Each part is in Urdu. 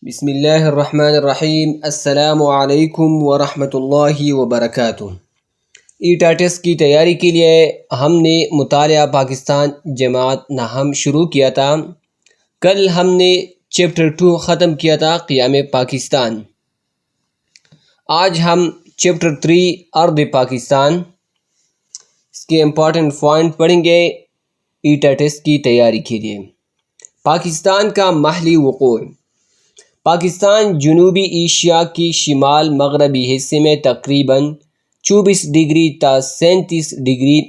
بسم اللہ الرحمن الرحیم۔ السلام علیکم ورحمۃ اللہ وبرکاتہ۔ ایٹا ٹیسٹ کی تیاری کے لیے ہم نے مطالعہ پاکستان جماعت نہم شروع کیا تھا۔ کل ہم نے چیپٹر 2 ختم کیا تھا، قیام پاکستان۔ آج ہم چیپٹر 3 ارض پاکستان، اس کے امپورٹنٹ پوائنٹ پڑھیں گے ایٹا ٹیسٹ کی تیاری کے لیے۔ پاکستان کا محلی وقوع۔ پاکستان جنوبی ایشیا کی شمال مغربی حصے میں تقریباً 24 ڈگری تا 37 ڈگری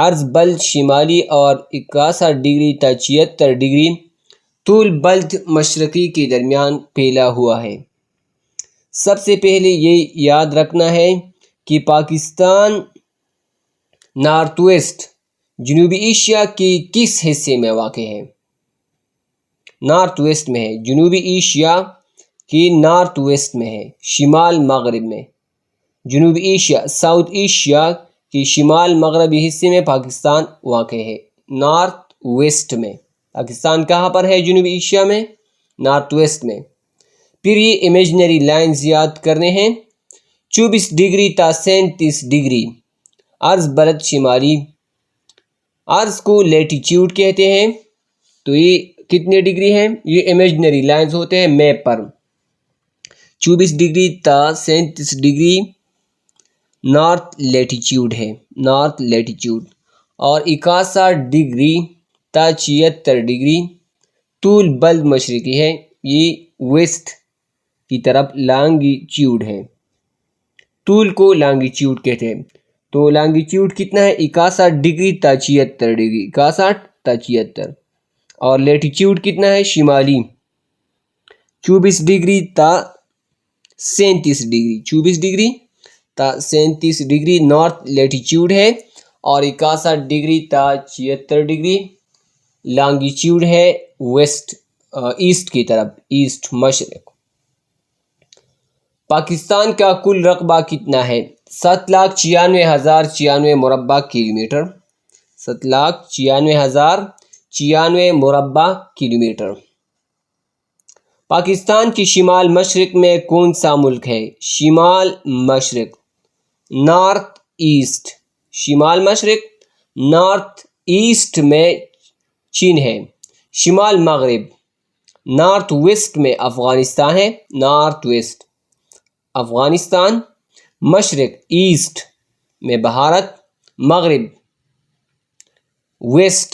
عرض بلد شمالی اور 61 ڈگری تا 76 ڈگری طول بلد مشرقی کے درمیان پھیلا ہوا ہے۔ سب سے پہلے یہ یاد رکھنا ہے کہ پاکستان نارتھ ویسٹ جنوبی ایشیا کے کس حصے میں واقع ہے؟ نارتھ ویسٹ میں ہے، جنوبی ایشیا کی نارتھ ویسٹ میں ہے، شمال مغرب میں۔ جنوبی ایشیا، ساؤتھ ایشیا کی شمال مغربی حصے میں پاکستان واقع ہے، نارتھ ویسٹ میں۔ پاکستان کہاں پر ہے جنوبی ایشیا میں؟ نارتھ ویسٹ میں۔ پھر یہ امیجنری لائنز یاد کرنے ہیں، 24 ڈگری تا 37 ڈگری عرض بلد شمالی، عرض کو لیٹیچیوڈ کہتے ہیں، تو یہ کتنے ڈگری ہیں؟ یہ امیجنری لائنز ہوتے ہیں میپ پر۔ 24 ڈگری تا 37 ڈگری نارتھ لیٹیچیوڈ ہے، نارتھ لیٹیچیوڈ، اور 61 ڈگری تا 76 ڈگری طول بلد مشرقی ہے، یہ ویسٹ کی طرف لانگیچیوڈ ہے۔ طول کو لانگیچیوڈ کہتے ہیں، تو لانگیچیوڈ کتنا ہے؟ 61 ڈگری تا 76 ڈگری، 61 تا 76۔ اور لیٹیچیوڈ کتنا ہے شمالی؟ 24 ڈگری تا 37 ڈگری، 24 ڈگری تا 37 ڈگری نارتھ لیٹیچیوڈ ہے، اور 61 ڈگری تا 76 ڈگری لانگیچیوڈ ہے ویسٹ، ایسٹ کی طرف، ایسٹ مشرق۔ پاکستان کا کل رقبہ کتنا ہے؟ 7,96,096 مربع کلومیٹر، 7,96,096 مربع کلومیٹر۔ پاکستان کی شمال مشرق میں کون سا ملک ہے؟ شمال مشرق، نارتھ ایسٹ، شمال مشرق نارتھ ایسٹ میں چین ہے۔ شمال مغرب، نارتھ ویسٹ میں افغانستان ہے، نارتھ ویسٹ افغانستان۔ مشرق ایسٹ میں بھارت، مغرب ویسٹ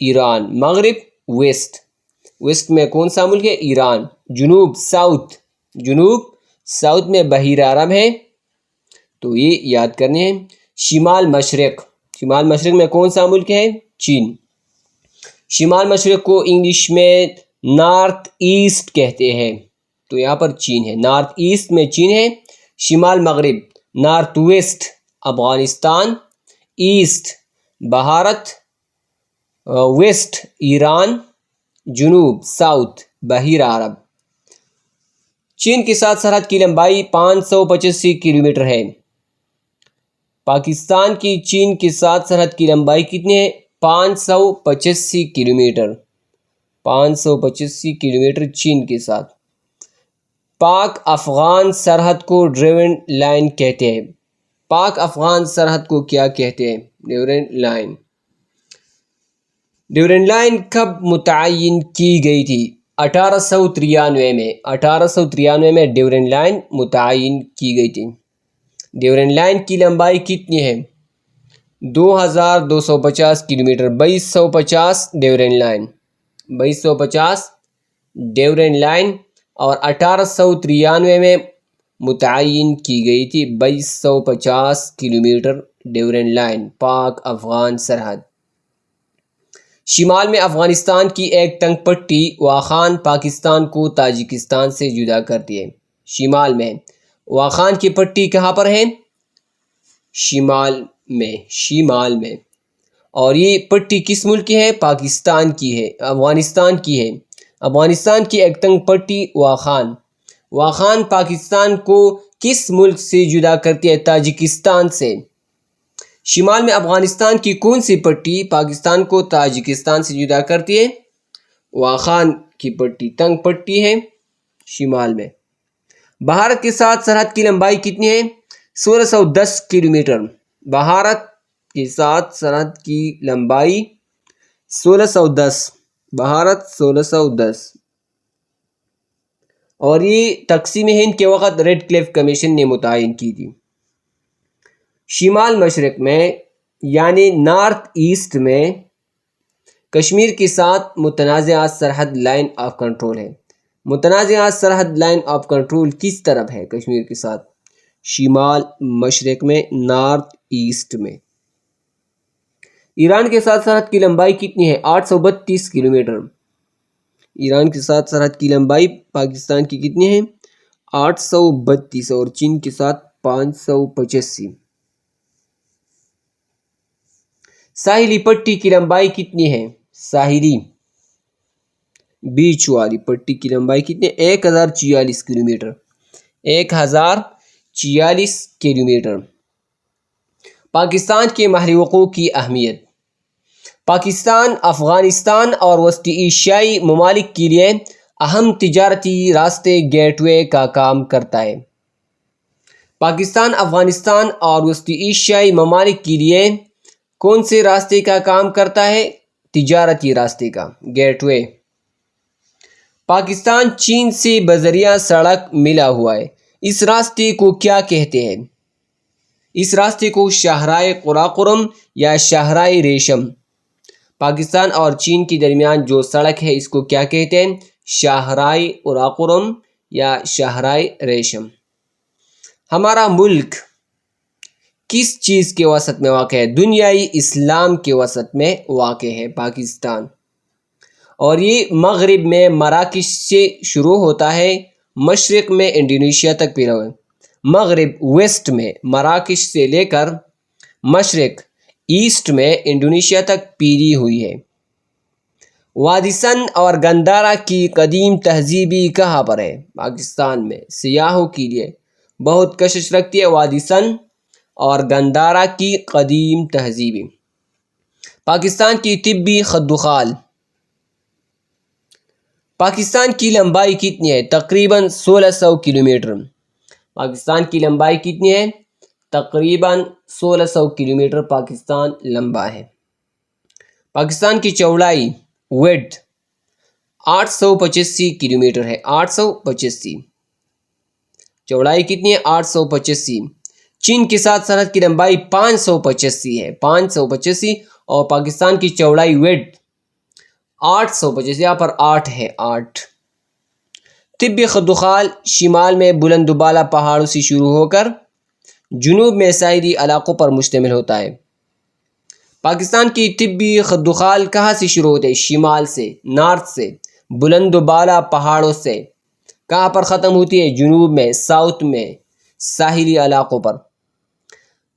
ایران، مغرب ویسٹ، ویسٹ میں کون سا ملک ہے؟ ایران۔ جنوب ساؤتھ، جنوب ساؤتھ میں بحیرہ عرب ہے، تو یہ یاد کرنے ہیں۔ شمال مشرق، شمال مشرق میں کون سا ملک ہے؟ چین۔ شمال مشرق کو انگلش میں نارتھ ایسٹ کہتے ہیں، تو یہاں پر چین ہے، نارتھ ایسٹ میں چین ہے۔ شمال مغرب، north west Afghanistan, east Bharat, west Iran, جنوب ساؤتھ بحیرہ عرب۔ چین کے ساتھ سرحد کی لمبائی 585 کلومیٹر ہے۔ پاکستان کی چین کے ساتھ سرحد کی لمبائی کتنی ہے؟ 585 کلومیٹر، 585 کلومیٹر چین کے ساتھ۔ پاک افغان سرحد کو ڈریون لائن کہتے ہیں۔ پاک افغان سرحد کو کیا کہتے ہیں؟ Durand line. ڈیورنڈ لائن کب متعین کی گئی تھی؟ 1893 میں، 1893 میں ڈیورنڈ لائن متعین کی گئی تھی۔ ڈیورنڈ لائن کی لمبائی کتنی ہے؟ 2250 kilometre, 2250 Durand line, 2250 Durand line, اور 1893 میں متعین کی گئی تھی 2250 kilometre Durand line, Pak Afghan سرحد۔ شمال میں افغانستان کی ایک تنگ پٹی واخان پاکستان کو تاجکستان سے جدا کرتی ہے۔ شمال میں واخان کی پٹی کہاں پر ہے؟ شمال میں، شمال میں، اور یہ پٹی کس ملک کی ہے؟ پاکستان کی ہے، افغانستان کی ہے۔ افغانستان کی ایک تنگ پٹی واخان، واخان پاکستان کو کس ملک سے جدا کرتی ہے؟ تاجکستان سے۔ شمال میں افغانستان کی کون سی پٹی پاکستان کو تاجکستان سے جدا کرتی ہے؟ واخان کی پٹی، تنگ پٹی ہے شمال میں۔ بھارت کے ساتھ سرحد کی لمبائی کتنی ہے؟ 1610 کلومیٹر۔ بھارت کے ساتھ سرحد کی لمبائی 1610، بھارت 1610۔ اور یہ تقسیم ہند کے وقت ریڈ کلف کمیشن نے متعین کی تھی۔ شمال مشرق میں یعنی نارتھ ایسٹ میں کشمیر کے ساتھ متنازعہ سرحد لائن آف کنٹرول ہے۔ متنازعہ سرحد لائن آف کنٹرول کس طرف ہے کشمیر کے ساتھ؟ شمال مشرق میں، نارتھ ایسٹ میں۔ ایران کے ساتھ سرحد کی لمبائی کتنی ہے؟ 832 کلومیٹر۔ ایران کے ساتھ سرحد کی لمبائی پاکستان کی کتنی ہے؟ 832، اور چین کے ساتھ 585۔ ساحلی پٹی کی لمبائی کتنی ہے؟ ساحلی بیچ والی پٹی کی لمبائی کتنی ہے؟ 1046 کلومیٹر، 1046 کلومیٹر۔ پاکستان کے بحری وقوع کی اہمیت۔ پاکستان افغانستان اور وسطی ایشیائی ممالک کے لیے اہم تجارتی راستے گیٹ وے کا کام کرتا ہے۔ پاکستان افغانستان اور وسطی ایشیائی ممالک کے لیے کون سے راستے کا کام کرتا ہے؟ تجارتی راستے کا، گیٹ وے۔ پاکستان چین سے بذریعہ سڑک ملا ہوا ہے، اس راستے کو کیا کہتے ہیں؟ اس راستے کو شاہراہ قراقرم یا شاہراہ ریشم۔ پاکستان اور چین کے درمیان جو سڑک ہے اس کو کیا کہتے ہیں؟ شاہراہ قراقرم یا شاہراہ ریشم۔ ہمارا ملک کس چیز کے وسط میں واقع ہے؟ دنیائی اسلام کے وسط میں واقع ہے پاکستان، اور یہ مغرب میں مراکش سے شروع ہوتا ہے، مشرق میں انڈونیشیا تک پھیلا ہوا ہے، مغرب ویسٹ میں مراکش سے لے کر مشرق ایسٹ میں انڈونیشیا تک پھیلی ہوئی ہے۔ وادی سندھ اور گندھارا کی قدیم تہذیبی کہاں پر ہے؟ پاکستان میں۔ سیاحوں کے لیے بہت کشش رکھتی ہے وادی سندھ اور گندھارا کی قدیم تہذیبی۔ پاکستان کی طبی خد و خال۔ پاکستان کی لمبائی کتنی ہے؟ تقریباً 1600 کلومیٹر۔ پاکستان کی لمبائی کتنی ہے؟ تقریباً 1600 کلومیٹر پاکستان لمبا ہے۔ پاکستان کی چوڑائی ویڈتھ 885 کلومیٹر ہے، 885۔ چوڑائی کتنی ہے؟ 885۔ چین کے ساتھ سرحد کی لمبائی 585 ہے، 585، اور پاکستان کی چوڑائی ویڈتھ 825، یہاں پر 8 ہے، 8۔ طبی خد و خال شمال میں بلند و بالا پہاڑوں سے شروع ہو کر جنوب میں ساحلی علاقوں پر مشتمل ہوتا ہے۔ پاکستان کی طبی خد و خال کہاں سے شروع ہوتے ہیں؟ شمال سے، نارتھ سے، بلند و بالا پہاڑوں سے۔ کہاں پر ختم ہوتی ہے؟ جنوب میں، ساؤتھ میں، ساحلی علاقوں پر۔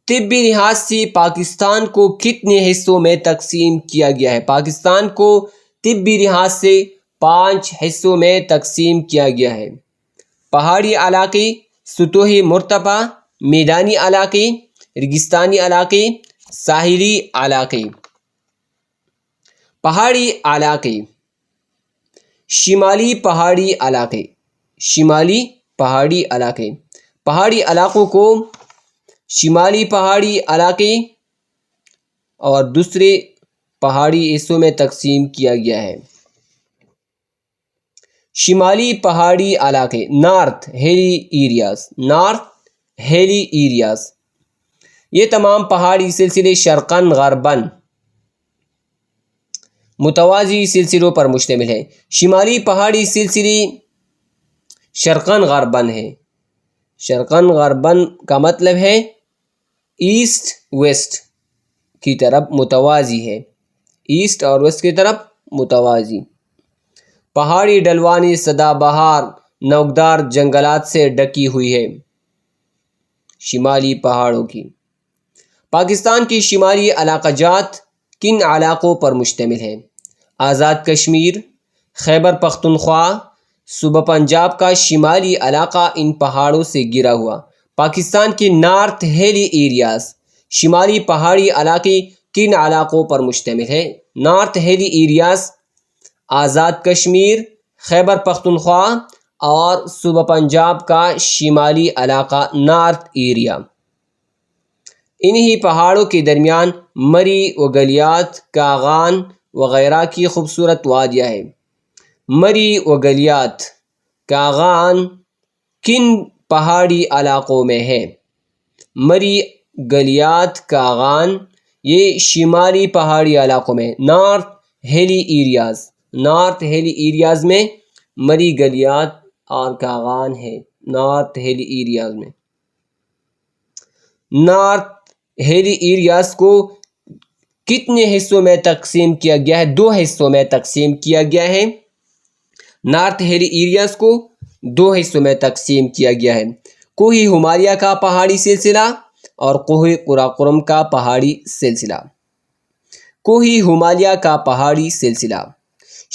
طبی لحاظ سے پاکستان کو کتنے حصوں میں تقسیم کیا گیا ہے؟ پاکستان کو طبی لحاظ سے 5 حصوں میں تقسیم کیا گیا ہے: پہاڑی علاقے، سطوحی مرتفع، میدانی علاقے، ریگستانی علاقے، ساحلی علاقے۔ پہاڑی علاقے، شمالی پہاڑی علاقے، شمالی پہاڑی علاقے۔ پہاڑی علاقوں کو شمالی پہاڑی علاقے اور دوسرے پہاڑی حصوں میں تقسیم کیا گیا ہے۔ شمالی پہاڑی علاقے، نارتھ ہیلی ایریاز، نارتھ ہیلی ایریاز۔ یہ تمام پہاڑی سلسلے شرقاً غرباً متوازی سلسلوں پر مشتمل ہے۔ شمالی پہاڑی سلسلے شرقاً غرباً ہے۔ شرقاً غرباً کا مطلب ہے ایسٹ ویسٹ کی طرف متوازی ہے، ایسٹ اور ویسٹ کی طرف متوازی۔ پہاڑی ڈھلوانی سدا بہار نوکدار جنگلات سے ڈھکی ہوئی ہے۔ شمالی پہاڑوں کی پاکستان کی شمالی علاقہ جات کن علاقوں پر مشتمل ہے؟ آزاد کشمیر، خیبر پختونخوا، صوبہ پنجاب کا شمالی علاقہ ان پہاڑوں سے گھرا ہوا۔ پاکستان کے نارتھ ہیلی ایریاز، شمالی پہاڑی علاقے کن علاقوں پر مشتمل ہے؟ نارتھ ہیلی ایریاز، آزاد کشمیر، خیبر پختونخوا اور صوبہ پنجاب کا شمالی علاقہ نارتھ ایریا۔ انہی پہاڑوں کے درمیان مری و گلیات، کاغان وغیرہ کی خوبصورت وادیاں ہیں۔ مری و گلیات، کاغان کن پہاڑی علاقوں میں ہے؟ مری، گلیات، کاغان یہ شمالی پہاڑی علاقوں میں، نارتھ ہیلی ایریاز میں مری، گلیات اور کاغان ہے۔ نارتھ ہیلی ایریاز میں، نارتھ ہیلی ایریاز کو کتنے حصوں میں تقسیم کیا گیا ہے؟ 2 حصوں میں تقسیم کیا گیا ہے۔ نارتھ ہیلی ایریاز کو 2 حصوں میں تقسیم کیا گیا ہے، کوہ ہمالیہ کا پہاڑی سلسلہ اور کوہ قراقرم کا پہاڑی سلسلہ۔ کوہ ہمالیہ کا پہاڑی سلسلہ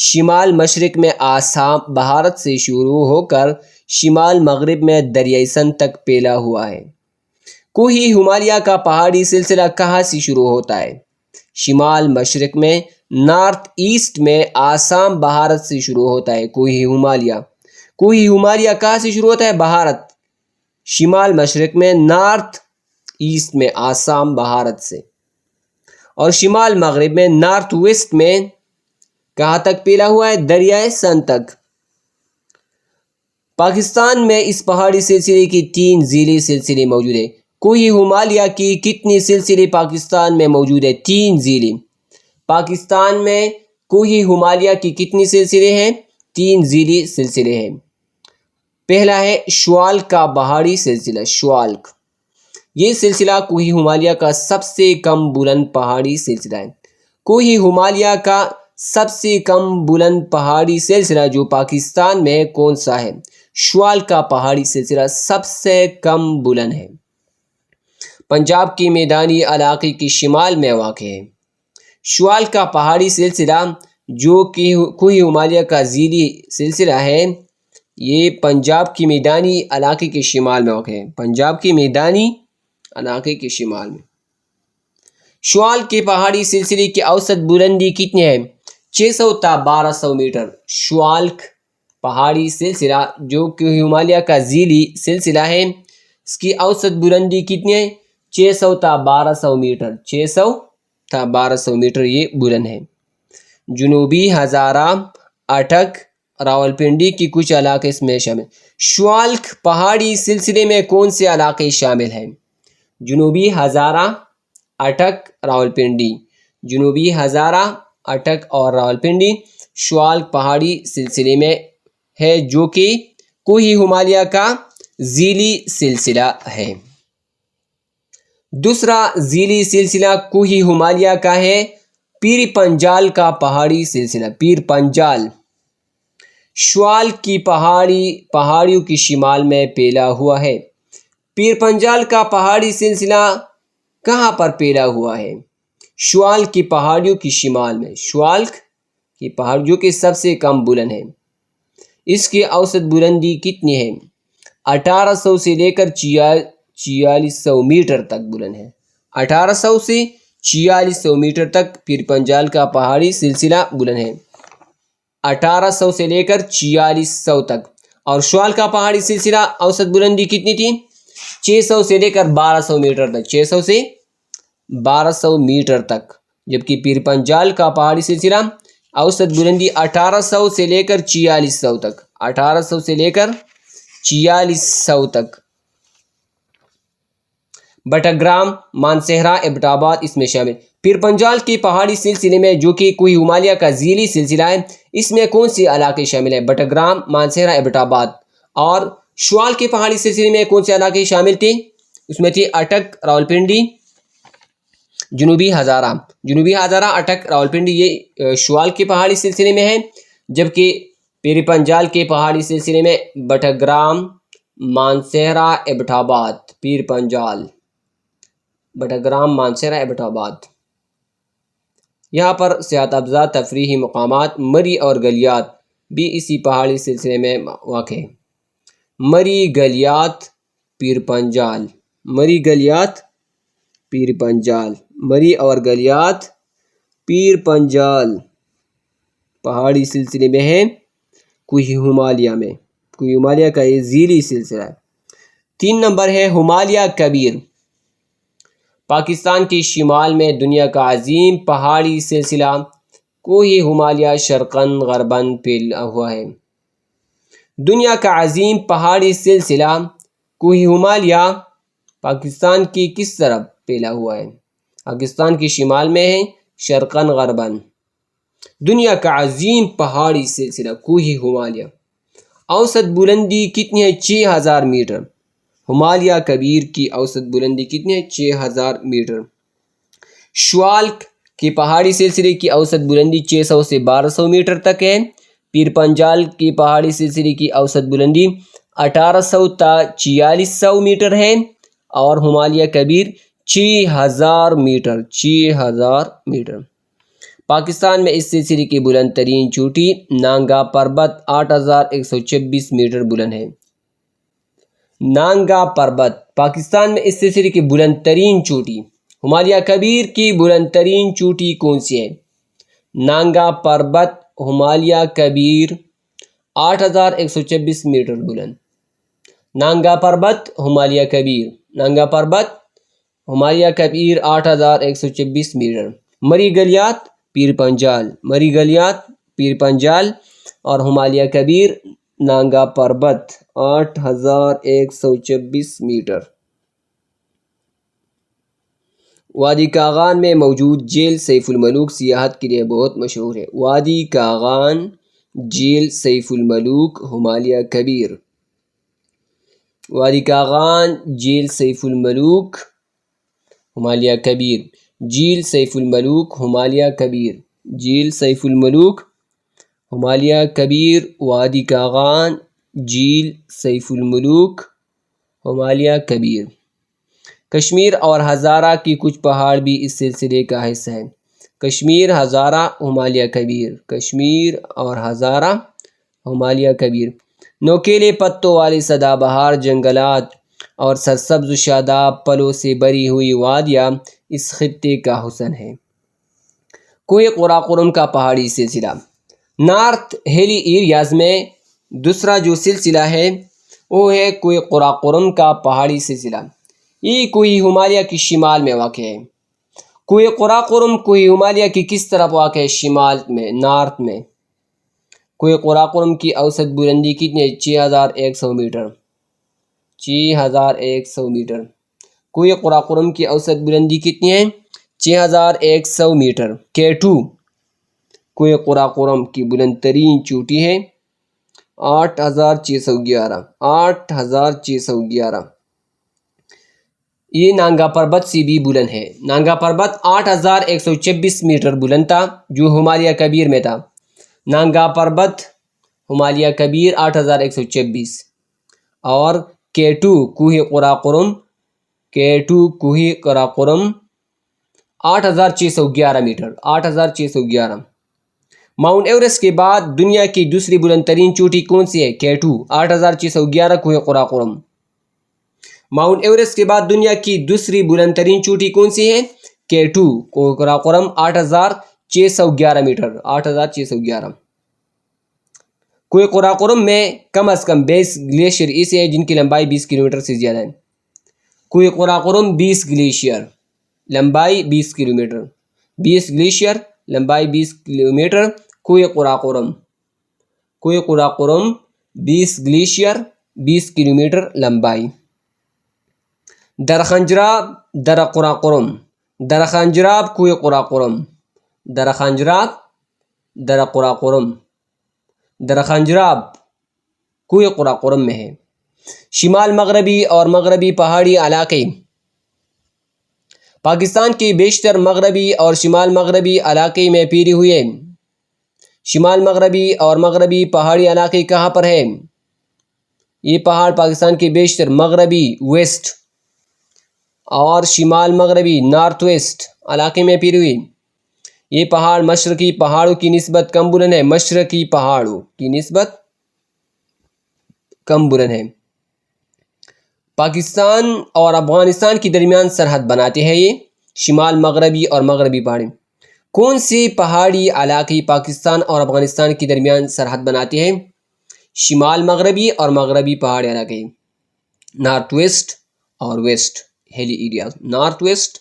شمال مشرق میں آسام بھارت سے شروع ہو کر شمال مغرب میں دریائے سندھ تک پھیلا ہوا ہے۔ کوہ ہمالیہ کا پہاڑی سلسلہ کہاں سے شروع ہوتا ہے؟ شمال مشرق میں، نارتھ ایسٹ میں آسام بھارت سے شروع ہوتا ہے کوہ ہمالیہ۔ کوہ ہمالیہ کہاں سے شروع ہوتا ہے؟ بھارت، شمال مشرق میں، نارتھ ایسٹ میں آسام بھارت سے، اور شمال مغرب میں، نارتھ ویسٹ میں کہاں تک پھیلا ہوا ہے؟ دریائے سندھ تک۔ پاکستان میں اس پہاڑی سلسلے کی 3 ذیلی سلسلے موجود ہیں۔ کوہ ہمالیہ کی کتنی سلسلے پاکستان میں موجود ہے؟ 3 ذیلی۔ پاکستان میں کوہ ہمالیہ کی کتنی سلسلے ہیں؟ 3 ذیلی سلسلے ہیں۔ پہلا ہے شوالک کا پہاڑی سلسلہ۔ شوالک، یہ سلسلہ کوہ ہمالیہ کا سب سے کم بلند پہاڑی سلسلہ ہے۔ کوہ ہمالیہ کا سب سے کم بلند پہاڑی سلسلہ جو پاکستان میں ہے کون سا ہے؟ شوالک کا پہاڑی سلسلہ سب سے کم بلند ہے، پنجاب کے میدانی علاقے کے شمال میں واقع ہے۔ شوالک کا پہاڑی سلسلہ جو کہ کوہ ہمالیہ کا ذیلی سلسلہ ہے، یہ پنجاب کے میدانی علاقے کے شمال میں واقع ہے۔ پنجاب کے میدانی علاقے کے شمال میں۔ شوالک کے پہاڑی سلسلے کی اوسط بلندی کتنی ہے؟ 600 تا 1200 میٹر۔ شوالک پہاڑی سلسلہ جو کہ ہمالیہ کا ذیلی سلسلہ ہے، اس کی اوسط بلندی کتنی ہے؟ 600 تا 1200 میٹر۔ 600 تا 1200 میٹر یہ بلند ہے۔ جنوبی ہزارہ، اٹک، راولپنڈی کی کچھ علاقے اس میں شامل۔ شوالک پہاڑی سلسلے میں کون سے علاقے شامل ہیں؟ جنوبی ہزارہ، اٹک، راولپنڈی۔ جنوبی ہزارہ، اٹک اور راولپنڈی شوالک پہاڑی سلسلے میں ہے جو کہ کوہ ہمالیہ کا ذیلی سلسلہ ہے۔ دوسرا ذیلی سلسلہ کوہ ہمالیہ کا ہے پیر پنجال کا پہاڑی سلسلہ۔ پیر پنجال شوالک کی پہاڑیوں کے شمال میں پھیلا ہوا ہے۔ پیر پنجال کا پہاڑی سلسلہ کہاں پر پھیلا ہوا ہے؟ شوالک کی پہاڑیوں کے شمال میں۔ شوالک کی پہاڑی جو کہ سب سے کم بلند ہے، اس کی اوسط بلندی کتنی ہے؟ 1800 سے لے کر 4600 میٹر تک بلند ہے۔ 1800 سے 4600 میٹر تک پیر پنجال کا پہاڑی سلسلہ بلند ہے، 1800 سے لے کر 4600 تک۔ اور شوالک کا پہاڑی سلسلہ اوسط بلندی کتنی تھی؟ 600 سے لے کر 1200 میٹر تک۔ 600 سے 1200 میٹر تک، جبکہ پیر پنجال کا پہاڑی سلسلہ اوسط بلندی 1800 سے لے کر 4600 تک۔ 1800 سے لے کر 4600 تک۔ بٹاگرام، مانسہرہ، ایبٹ آباد اس میں شامل۔ پیر پنجال کے پہاڑی سلسلے میں جو کہ کوہ ہمالیہ کا ذیلی سلسلہ ہے، اس میں کون سے علاقے شامل ہیں؟ بٹاگرام، مانسہرہ، ایبٹ آباد۔ اور شوالک کے پہاڑی سلسلے میں کون سے علاقے شامل تھے؟ اس میں تھی اٹک، راولپنڈی، جنوبی ہزارہ۔ جنوبی ہزارہ، اٹک، راولپنڈی یہ شوالک کے پہاڑی سلسلے میں ہے، جبکہ پیر پنجال کے پہاڑی سلسلے میں بٹاگرام، مانسہرہ، ایبٹ آباد۔ پیر پنجال، بٹاگرام، مانسہرہ، ایبٹ آباد۔ یہاں پر سیاحت افزا تفریحی مقامات مری اور گلیات بھی اسی پہاڑی سلسلے میں واقع ہے۔ مری، گلیات، پیر پنجال۔ مری، گلیات، پیر پنجال۔ مری اور گلیات، پیر پنجال پہاڑی سلسلے میں ہیں کوہ ہمالیہ میں۔ کوہ ہمالیہ کا یہ ذیلی سلسلہ ہے۔ 3 نمبر ہے ہمالیہ کبیر، پاکستان کے شمال میں دنیا کا عظیم پہاڑی سلسلہ کوہ ہمالیہ شرقاً غرباً پھیلا ہوا ہے۔ دنیا کا عظیم پہاڑی سلسلہ کوہ ہمالیہ پاکستان کی کس طرف پھیلا ہوا ہے؟ پاکستان کے شمال میں ہے، شرقاً غرباً۔ دنیا کا عظیم پہاڑی سلسلہ کوہ ہمالیہ، اوسط بلندی کتنی ہے؟ 6000 میٹر۔ ہمالیہ کبیر کی اوسط بلندی کتنی ہے؟ 6000 میٹر۔ شوالک کے پہاڑی سلسلے کی اوسط بلندی 600 سے 1200 میٹر تک ہے۔ پیر پنجال کے پہاڑی سلسلے کی اوسط بلندی 1800 تا 4600 میٹر ہے، اور ہمالیہ کبیر 6000 میٹر۔ 6000 میٹر۔ پاکستان میں اس سلسلے کی بلند ترین چوٹی نانگا پربت 8126 میٹر بلند ہے۔ نانگا پربت پاکستان میں اس سلسلے کی بلند ترین چوٹی۔ ہمالیہ کبیر کی بلند ترین چوٹی کون سی ہے؟ نانگا پربت ہمالیہ کبیر 8126 میٹر بلند۔ نانگا پربت ہمالیہ کبیر، نانگا پربت ہمالیہ کبیر 8126 میٹر۔ مری گلیات پیر پنجال، مری گلیات پیر پنجال اور ہمالیہ کبیر نانگا پربت 8126 میٹر۔ وادی کاغان میں موجود جیل سیف الملوک سیاحت کے لیے بہت مشہور ہے۔ وادی کاغان جیل سیف الملوک ہمالیہ کبیر۔ وادی کاغان جیل سیف الملوک ہمالیہ کبیر۔ جیل سیف الملوک ہمالیہ کبیر، جیل سیف الملوک ہمالیہ کبیر۔ وادی کاغان جیل سیف الملوک ہمالیہ کبیر۔ کشمیر اور ہزارہ کی کچھ پہاڑ بھی اس سلسلے کا حصہ ہیں۔ کشمیر، ہزارہ، ہمالیہ کبیر۔ کشمیر اور ہزارہ ہمالیہ کبیر۔ نوکیلے پتوں والے سدا بہار جنگلات اور سرسبز و شاداب پلوں سے بھری ہوئی وادیاں اس خطے کا حسن ہے۔ کوہ قراقرم کا پہاڑی سلسلہ نارتھ ہیلی ایریاز میں دوسرا جو سلسلہ ہے وہ ہے کوہ قراقرم کا پہاڑی سلسلہ۔ یہ کوہ ہمالیہ کی شمال میں واقع ہے۔ کوہ قراقرم کوہ ہمالیہ کی کس طرف واقع ہے؟ شمال میں، نارتھ میں۔ کوہ قراقرم کی اوسط بلندی کتنی ہے؟ 6100 میٹر۔ 6100 میٹر۔ کوہ قراقرم کی اوسط بلندی کتنی ہے؟ 6100 میٹر۔ K2 کوہ قراقرم کی بلند ترین چوٹی ہے 8611۔ 8611۔ یہ نانگا پربت سے بھی بلند ہے۔ نانگا پربت 8126 میٹر بلند تھا جو ہمالیہ کبیر میں تھا۔ نانگا پربت ہمالیہ کبیر 8126 اور K2 کوہ قراقرم، K2 کوہ قراقرم 8611 میٹر۔ 8611۔ ماؤنٹ ایورسٹ کے بعد دنیا کی دوسری بلند ترین چوٹی کون سی ہے؟ K2 8611 کوہ قراقرم۔ ماؤنٹ ایورسٹ کے بعد دنیا کی دوسری بلند ترین چوٹی کون سی ہے؟ K2 کوہ قراقرم 8611 میٹر۔ 8611۔ کوہ قراقرم میں کم از کم 20 گلیشیئر ایسے ہیں جن کی لمبائی 20 کلومیٹر سے زیادہ ہے۔ کوہ قراقرم 20 گلیشیئر، لمبائی 20 کلومیٹر۔ 20 گلیشیئر، لمبائی 20 کلومیٹر۔ کوہ قراقرم، کوہ قراقرم 20 گلیشیئر، 20 کلومیٹر لمبائی۔ درخنجراب در قراقرم، درخنجراب کوہ قراقرم، درخنجراب در قراقرم، درخنجراب کوہ قراقرم میں ہے۔ شمال مغربی اور مغربی پہاڑی علاقے پاکستان کے بیشتر مغربی اور شمال مغربی علاقے میں پھیلے ہوئے ہیں۔ شمال مغربی اور مغربی پہاڑی علاقے کہاں پر ہے؟ یہ پہاڑ پاکستان کے بیشتر مغربی ویسٹ اور شمال مغربی نارتھ ویسٹ علاقے میں پھیلے ہوئے۔ یہ پہاڑ مشرقی پہاڑوں کی نسبت کم بلند ہے، مشرقی پہاڑوں کی نسبت کم بلند ہے۔ پاکستان اور افغانستان کے درمیان سرحد بناتے ہیں یہ شمال مغربی اور مغربی پہاڑی۔ کون سے پہاڑی علاقے پاکستان اور افغانستان کے درمیان سرحد بناتے ہیں؟ شمال مغربی اور مغربی پہاڑی علاقے، نارتھ ویسٹ اور ویسٹ ہیلی ایریاز، نارتھ ویسٹ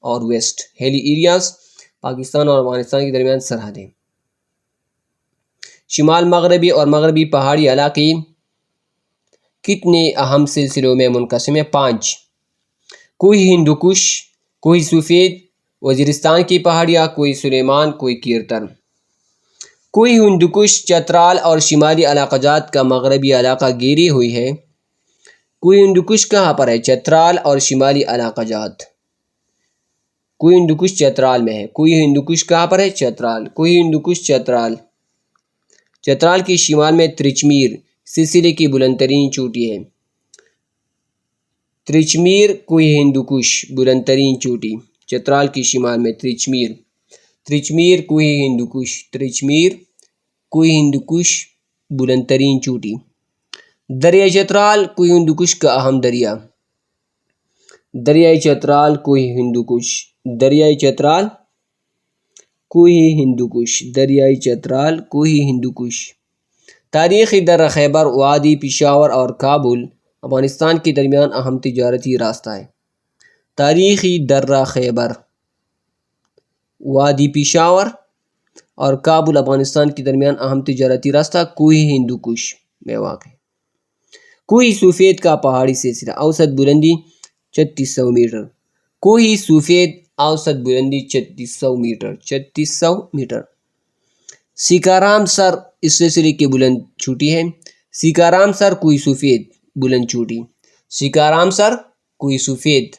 اور ویسٹ ہیلی ایریاز پاکستان اور افغانستان کے درمیان سرحدیں۔ شمال مغربی اور مغربی پہاڑی علاقے کتنے اہم سلسلوں میں منقسم ہیں؟ 5۔ کوہ ہندوکش، کوہ سفید، وزیرستان کی پہاڑیاں، کوہ سلیمان، کوہ کیرتر۔ کوہ ہندوکش چترال اور شمالی علاقہ جات کا مغربی علاقہ گھیری ہوئی ہے۔ کوہ ہندوکش کہاں پر ہے؟ چترال اور شمالی علاقہ جات۔ کوہ ہندوکش چترال میں ہے۔ کوہ ہندوکش کہاں پر ہے؟ چترال۔ کوہ ہندوکش چترال۔ چترال کی شمال میں ترچمیر سلسلے کی بلند ترین چوٹی ہے۔ ترچمیر کوہ ہندوکش بلند ترین چوٹی، چترال کی شمال میں ترچمیر۔ ترچمیر کوہ ہندوکش، ترچمیر کوہ ہندوکش بلند ترین چوٹی۔ دریائے چترال کوہ ہندوکش کا اہم دریا۔ دریائے چترال کوہ ہندوکش، دریائے چترال کوہ ہندوکش، دریائے چترال کوہ ہندوکش۔ تاریخی درہ خیبر وادی پشاور اور کابل افغانستان کے درمیان اہم تجارتی راستہ ہے۔ تاریخی درہ خیبر وادی پشاور اور کابل افغانستان کے درمیان اہم تجارتی راستہ کوہ ہندوکش میں واقع ہے۔ کوہ سفید کا پہاڑی سلسلہ، اوسط بلندی 3600 میٹر۔ کوہ سفید اوسط بلندی 3600 میٹر، 3600 میٹر۔ سیکارام سر اس سلسلے کی بلند چوٹی ہے۔ سیکارام سر کوہ سفید بلند چوٹی، سیکارام سر کوہ سفید،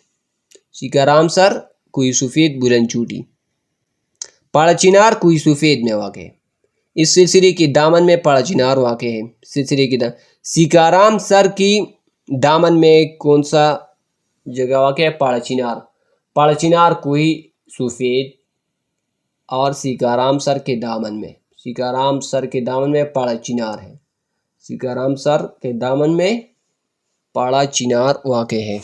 سیکارام سر کوہ سفید بلند چوٹی۔ پاڑا چنار کوہ سفید میں واقع ہے۔ اس سلسلے کے دامن میں پاڑا چنار واقع ہے۔ سلسلے کے سیکارام سر کی دامن میں کون سا جگہ واقع ہے؟ پاڑا چنار۔ پاڑا چنار کوہ سفید اور سیکارام سر کے دامن میں، سیکارام سر کے دامن میں پاڑا چنار ہے۔ سیکارام سر کے دامن میں پاڑا چنار واقع ہے۔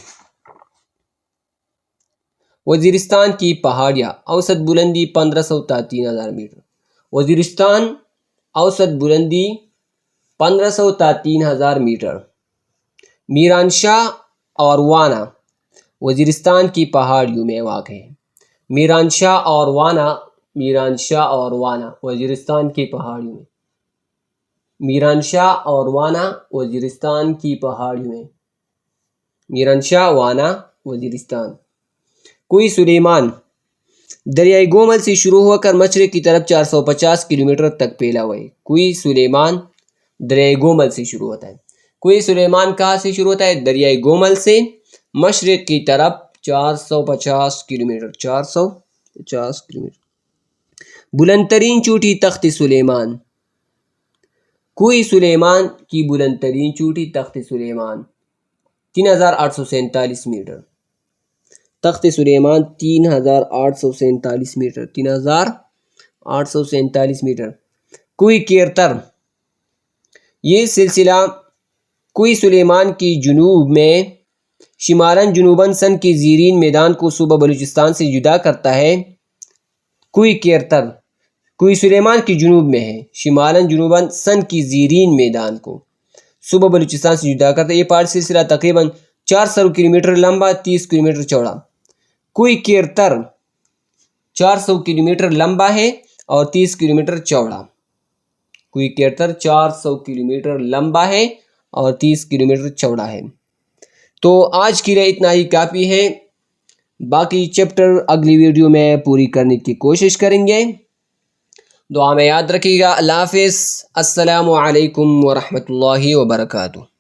وزیرستان کی پہاڑیاں، اوسط بلندی 1500 تا 3000 میٹر۔ وزیرستان اوسط بلندی 1500 تا 3000 میٹر۔ میران شاہ اور وانا وزیرستان کی پہاڑیوں میں واقع ہے۔ میران شاہ اور وانا، میران شاہ اور وانا وزیرستان کی پہاڑیوں میں، میران شاہ اور وانا وزیرستان کی پہاڑیوں میں، میران شاہ وانا وزیرستان۔ کوہ سلیمان دریائے گومل سے شروع ہو کر مشرق کی طرف 450 کلومیٹر تک پھیلا ہوا ہے۔ کوہ سلیمان دریائے گومل سے شروع ہوتا ہے۔ کوہ سلیمان کہاں سے شروع ہوتا ہے؟ دریائے گومل سے مشرق کی طرف 450 کلومیٹر، 450 کلومیٹر۔ بلند ترین چوٹی تخت سلیمان۔ کوہ سلیمان کی بلند ترین چوٹی تخت سلیمان 3847 میٹر۔ تخت سلیمان 3847 میٹر، 3847 میٹر۔ کوہ کیرتر یہ سلسلہ کوہ سلیمان کی جنوب میں شمالاً جنوباً سندھ کے زیرین میدان کو صوبہ بلوچستان سے جدا کرتا ہے۔ کوہ کیرتر کوہ سلیمان کی جنوب میں ہے، شمالاً جنوباً سندھ کی زیرین میدان کو صوبہ بلوچستان سے جدا کرتا ہے۔ یہ پہاڑی سلسلہ تقریباً 400 کلومیٹر لمبا، 30 کلومیٹر چوڑا۔ کوہ کیرتر 400 کلومیٹر لمبا ہے اور 30 کلومیٹر چوڑا۔ کوہ کیرتر 400 کلومیٹر لمبا ہے اور 30 کلومیٹر چوڑا ہے۔ تو آج کے لیے اتنا ہی کافی ہے، باقی چیپٹر اگلی ویڈیو میں پوری کرنے کی کوشش کریں گے۔ دعا میں یاد رکھیے گا۔ اللہ حافظ۔ السلام علیکم ورحمۃ اللہ وبرکاتہ۔